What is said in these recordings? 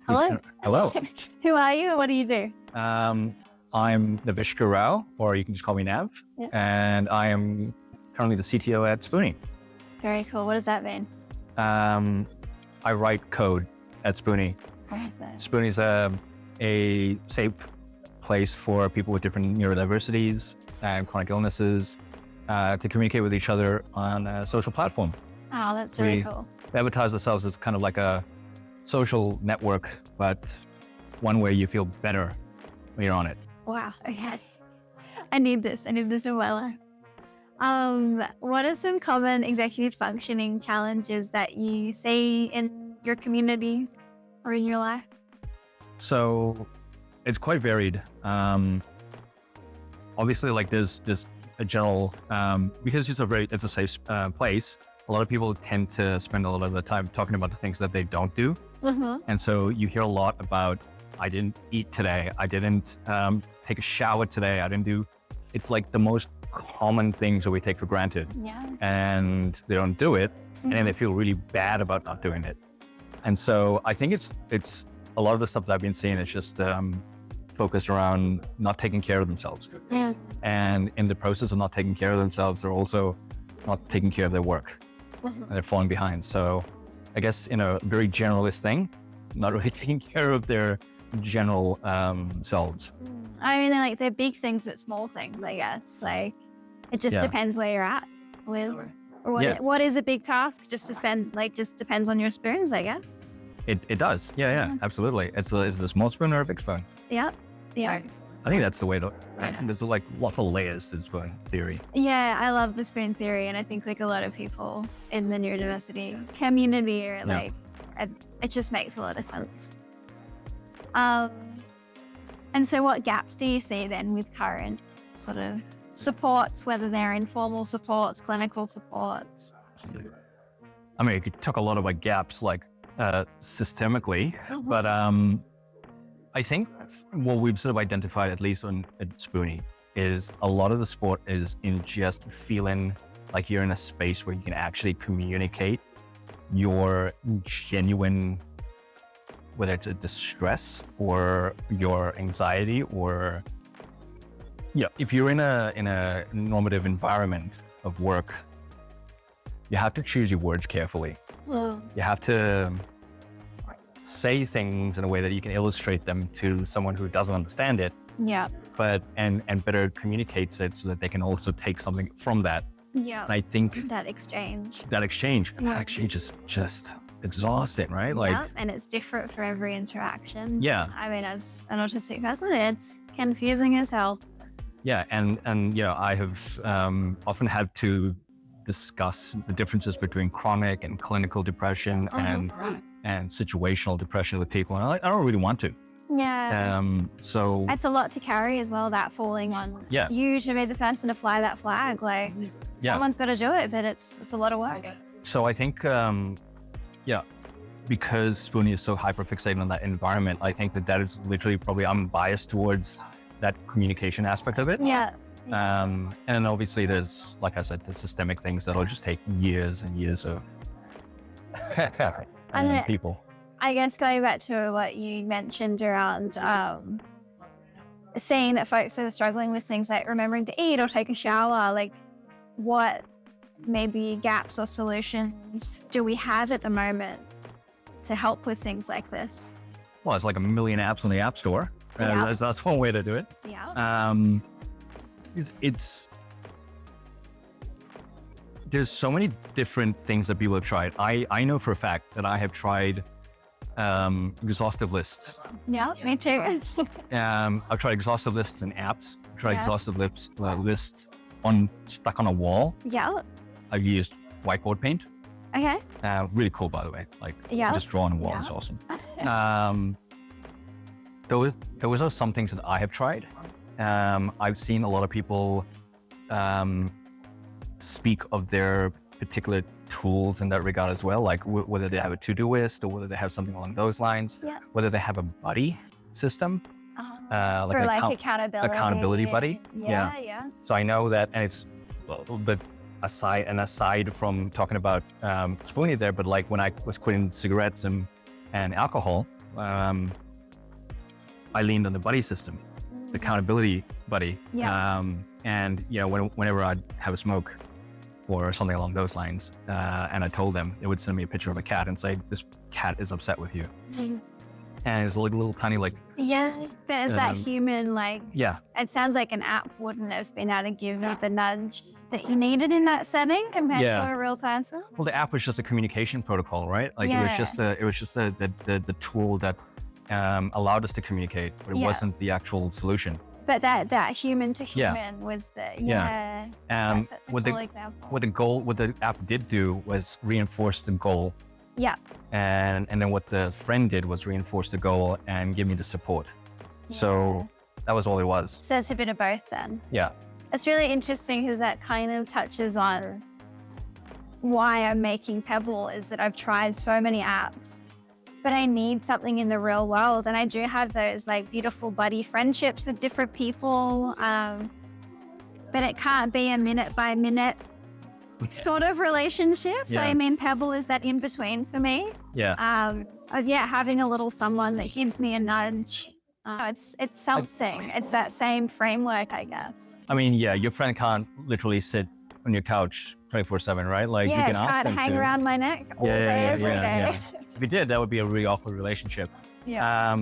Hello. Hello. Who are you and what do you do? I'm Navishka Rao, or you can just call me Nav, Yeah. and I am currently the CTO at Spoony. Very cool. What does that mean? I write code at Spoony. Very nice. Spoony is a safe place for people with different neurodiversities and chronic illnesses to communicate with each other on a social platform. Oh, that's really cool. We advertise ourselves as kind of like a social network, but one where you feel better when you're on it. Wow. Yes. I need this. I need this in my life. What are some common executive functioning challenges that you see in your community or in your life? So it's quite varied. Obviously, like there's a general, because it's a safe place, a lot of people tend to spend a lot of the time talking about the things that they don't do. Mm-hmm. And so you hear a lot about, I didn't eat today. I didn't take a shower today. It's like the most common things that we take for granted. Yeah. And they don't do it. And then they feel really bad about not doing it. And so I think it's a lot of the stuff that I've been seeing is just focused around not taking care of themselves. Yeah. And in the process of not taking care of themselves, they're also not taking care of their work. And they're falling behind. So I guess in a very generalist thing, not really taking care of their general selves. I mean, like they're big things but small things, I guess. Like it just depends where you're at with, or what is a big task. Just depends on your experience, I guess. It does. Yeah, absolutely. It's the small spoon or a big spoon. Yeah. I think that's the way to. There's like lots of layers to the spoon theory. Yeah, I love the spoon theory, and I think like a lot of people in the neurodiversity community are like, it just makes a lot of sense. And so what gaps do you see then with current sort of supports, whether they're informal supports, clinical supports? I mean, you could talk a lot about gaps like systemically, but I think what we've sort of identified, at least at Spoony, is a lot of the support is in just feeling like you're in a space where you can actually communicate your genuine, whether it's a distress or your anxiety, or if you're in a normative environment of work, you have to choose your words carefully. Well, You have to say things in a way that you can illustrate them to someone who doesn't understand it, yeah. but and better communicates it so that they can also take something from that. Yeah. And I think That exchange. is just exhausting, right? And it's different for every interaction. Yeah. I mean, as an autistic person, it's confusing as hell. Yeah, and I have often had to discuss the differences between chronic and clinical depression and situational depression with people, and I don't really want to. Yeah. So It's a lot to carry as well, that falling on you to be the person to fly that flag. Like someone's got to do it, but it's a lot of work. So I think, because Spoony is so hyper-fixated on that environment, I think that is literally probably, I'm biased towards that communication aspect of it. Yeah. And then obviously there's, like I said, the systemic things that'll just take years and years of people. I guess going back to what you mentioned around seeing that folks are struggling with things like remembering to eat or take a shower, like what maybe gaps or solutions do we have at the moment to help with things like this? Well, it's like a million apps on the App Store. That's one way to do it. Yeah. There's so many different things that people have tried. I know for a fact that I have tried exhaustive lists. Yeah, me too. I've tried exhaustive lists in apps. I've tried exhaustive lists stuck on a wall. Yeah. I've used whiteboard paint. Okay. Really cool, by the way. Just draw on a wall is awesome. Those are some things that I have tried. I've seen a lot of people speak of their particular tools in that regard as well, like whether they have a to-do list or whether they have something along those lines, whether they have a buddy system, like accountability buddy. Yeah. So I know that, and it's but aside from talking about Spoony there, but like when I was quitting cigarettes and alcohol, I leaned on the buddy system, the accountability buddy. Yeah. And whenever I'd have a smoke or something along those lines, and I told them, it would send me a picture of a cat and say, this cat is upset with you. And it's like a little tiny yeah, but it's that human, yeah. It sounds like an app wouldn't have been able to give you the nudge that you needed in that setting compared to a real person. Well, the app was just a communication protocol, right? Like it was just the tool that allowed us to communicate, but it wasn't the actual solution. But that human to human was the that's such a cool example. What the app did do was reinforce the goal. Yeah. And then what the friend did was reinforce the goal and give me the support. So that was all it was. So it's a bit of both then. Yeah. It's really interesting because that kind of touches on why I'm making Pebbl, is that I've tried so many apps, but I need something in the real world. And I do have those beautiful buddy friendships with different people. But it can't be a minute by minute sort of relationship. So I mean, Pebbl is that in between for me. Yeah. Having a little someone that gives me a nudge. It's something. It's that same framework, I guess. I mean, your friend can't literally sit on your couch 24/7, right? Like you can ask them to hang around my neck all day, every day. If you did, that would be a really awkward relationship. Yeah.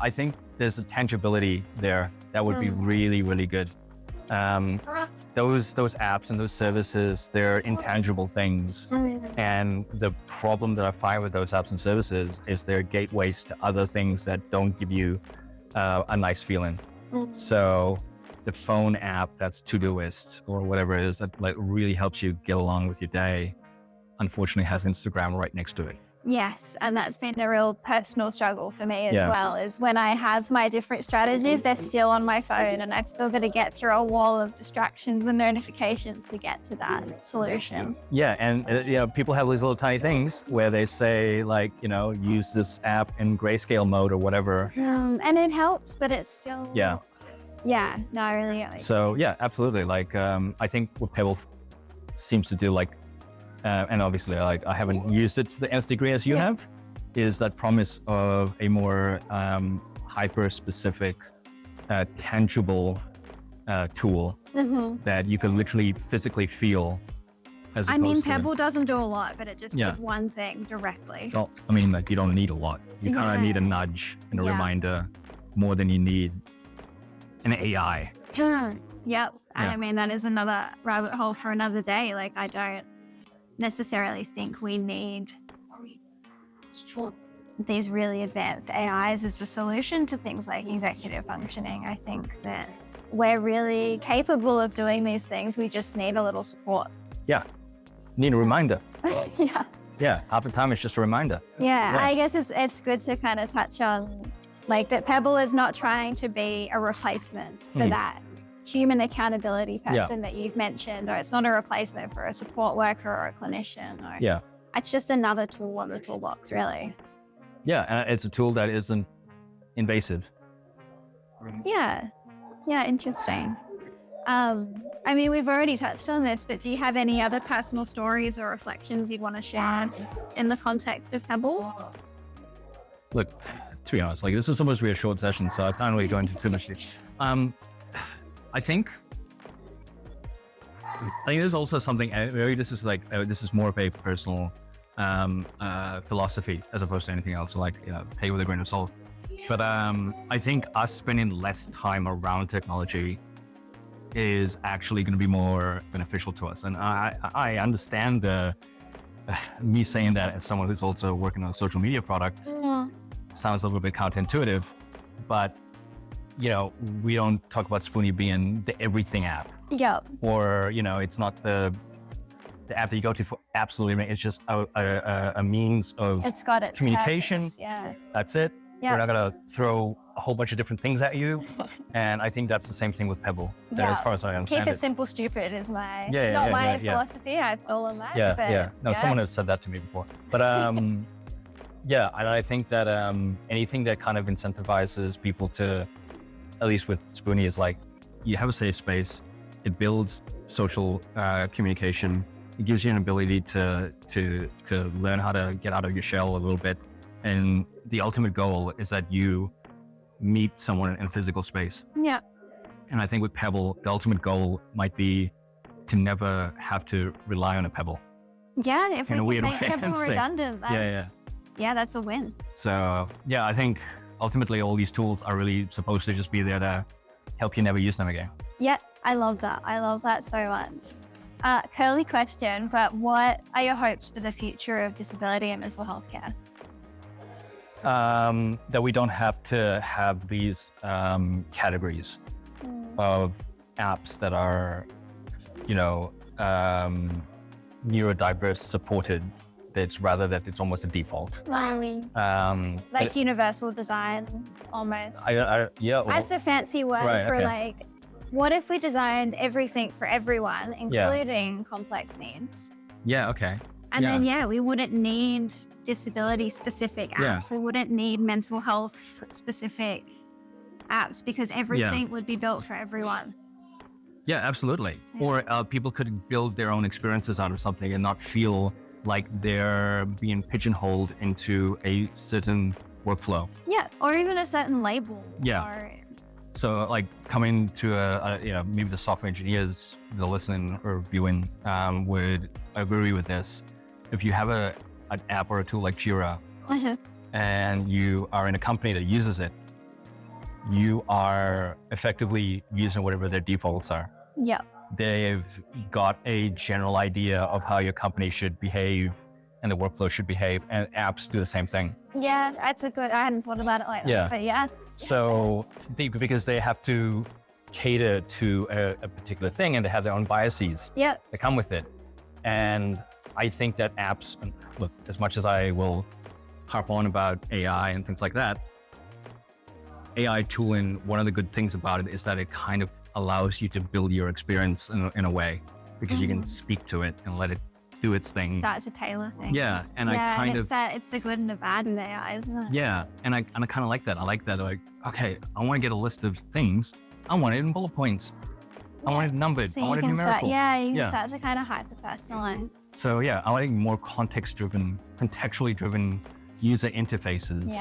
I think there's a tangibility there that would be really, really good. Those apps and those services, they're intangible things. And the problem that I find with those apps and services is they're gateways to other things that don't give you a nice feeling. So the phone app that's Todoist or whatever it is that really helps you get along with your day, unfortunately has Instagram right next to it. Yes, and that's been a real personal struggle for me as well, is when I have my different strategies, they're still on my phone and I've still got to get through a wall of distractions and notifications to get to that solution. Yeah, and people have these little tiny things where they say use this app in grayscale mode or whatever. And it helps, but it's still... Yeah, no, I really like. So yeah, absolutely. I think what Pebbl seems to do, and obviously I haven't used it to the nth degree as you have, is that promise of a more hyper-specific, tangible tool that you can literally physically feel. I mean, Pebbl doesn't do a lot, but it just does one thing directly. Well, I mean, you don't need a lot. You kind of need a nudge and a reminder more than you need an AI. Yep. And I mean, that is another rabbit hole for another day. I don't necessarily think we need these really advanced AIs as a solution to things like executive functioning. I think that we're really capable of doing these things. We just need a little support. Yeah. Need a reminder. Yeah. Yeah. Half the time it's just a reminder. Yeah. I guess it's good to kind of touch on that Pebbl is not trying to be a replacement for that human accountability person that you've mentioned, or it's not a replacement for a support worker or a clinician. It's just another tool on the toolbox, really. Yeah, and it's a tool that isn't invasive. Yeah, interesting. I mean, we've already touched on this, but do you have any other personal stories or reflections you'd want to share in the context of Pebbl? Look, to be honest, this is supposed to be a short session, so I can't really go into too much detail. I think there's also something, maybe this is more of a personal philosophy as opposed to anything else. Take it with a grain of salt. But I think us spending less time around technology is actually going to be more beneficial to us. And I understand me saying that as someone who's also working on a social media product sounds a little bit counterintuitive, but we don't talk about Spoony being the everything app. Yep. Or, it's not the app that you go to for absolutely everything. It's just a means of communication. Purpose. Yeah. That's it. Yep. We're not going to throw a whole bunch of different things at you. And I think that's the same thing with Pebbl, as far as I understand Keep it simple, stupid is my philosophy. I've stolen that. No, someone had said that to me before. But and I think that anything that kind of incentivizes people to, at least with Spoony, is you have a safe space. It builds social communication. It gives you an ability to learn how to get out of your shell a little bit. And the ultimate goal is that you meet someone in a physical space. Yeah. And I think with Pebbl, the ultimate goal might be to never have to rely on a Pebbl. Yeah, if In a we weird can make way, people I'd say. redundant, yeah, that's a win. So yeah, I think ultimately all these tools are really supposed to just be there to help you never use them again. Yeah, I love that. I love that so much. Curly question, but what are your hopes for the future of disability and mental health care? That we don't have to have these categories of apps that are, neurodiverse supported. It's rather that it's almost a default. Like universal design, almost. Yeah. That's a fancy word for like, what if we designed everything for everyone, including complex needs? Yeah. Okay. And then, we wouldn't need disability-specific apps. We wouldn't need mental health-specific apps because everything would be built for everyone. Yeah, absolutely. Or people could build their own experiences out of something and not feel like they're being pigeonholed into a certain workflow. Yeah, or even a certain label. Yeah. So like coming to maybe the software engineers that are listening or viewing would agree with this. If you have an app or a tool like Jira and you are in a company that uses it, you are effectively using whatever their defaults are. Yeah. They've got a general idea of how your company should behave and the workflow should behave, and apps do the same thing. Yeah, that's a good, I hadn't thought about it like that, but yeah. So because they have to cater to a particular thing and they have their own biases that come with it. And I think that apps, and look, as much as I will harp on about AI and things like that, AI tooling, one of the good things about it is that it kind of allows you to build your experience in a way, because you can speak to it and let it do its thing. Start to tailor things. Yeah, and I kind of... it's the good and the bad in AI, isn't it? Yeah, and I kind of like that. I like that, like, okay, I want to get a list of things. I want it in bullet points. I want it numbered. So I want it numerical. you can start to kind of hyper-personalize. So yeah, I like more context-driven, contextually driven user interfaces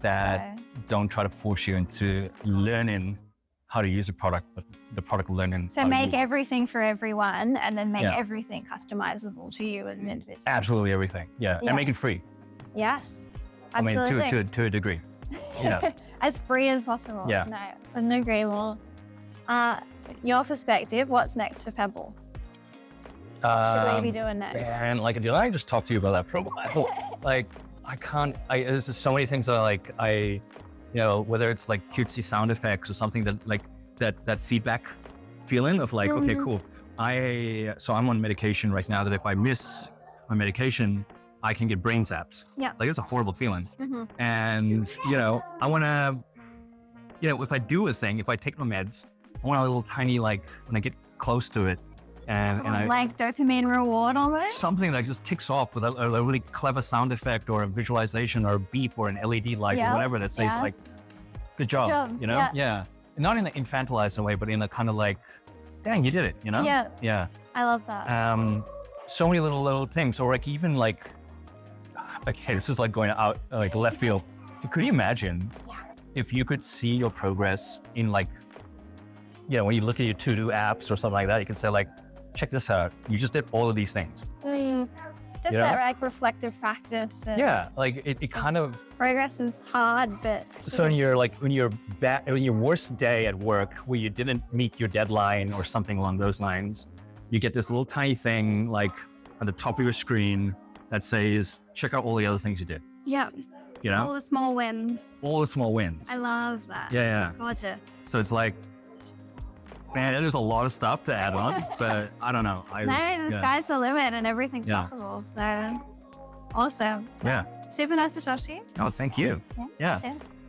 that don't try to force you into learning how to use a product, but the product learning. So make everything for everyone and then make everything customizable to you as an individual. Absolutely everything, and make it free. Yes, absolutely. I mean, to a degree. Yeah. As free as possible. Yeah. No, couldn't agree more. Your perspective, what's next for Pebbl? What should we be doing next? And like, did I just talk to you about that for a while? Like, there's just so many things that whether it's like cutesy sound effects or something that like that feedback feeling of like, okay, cool. So I'm on medication right now that if I miss my medication, I can get brain zaps. Yeah. Like it's a horrible feeling. And, I want to, if I do a thing, if I take my meds, I want a little tiny, like when I get close to it, and I like dopamine reward almost? Something that just ticks off with a really clever sound effect or a visualization or a beep or an LED light or whatever that says like, good job, Yeah. Not in an infantilized way, but in a kind of like, dang, you did it, Yeah. I love that. So many little things, or like even like, okay, this is like going out like left field. Could you imagine if you could see your progress in like, when you look at your to-do apps or something like that, you can say like, check this out. You just did all of these things. Just that like reflective practice. Like it kind of... Progress is hard, but... So when your worst day at work where you didn't meet your deadline or something along those lines, you get this little tiny thing like on the top of your screen that says, check out all the other things you did. Yeah. All the small wins. All the small wins. I love that. Yeah. Gotcha. So it's like, man, there's a lot of stuff to add on, but I don't know. The sky's the limit and everything's possible. So awesome. Yeah. Super nice to talk to you. Oh, thank you. Yeah. Sure.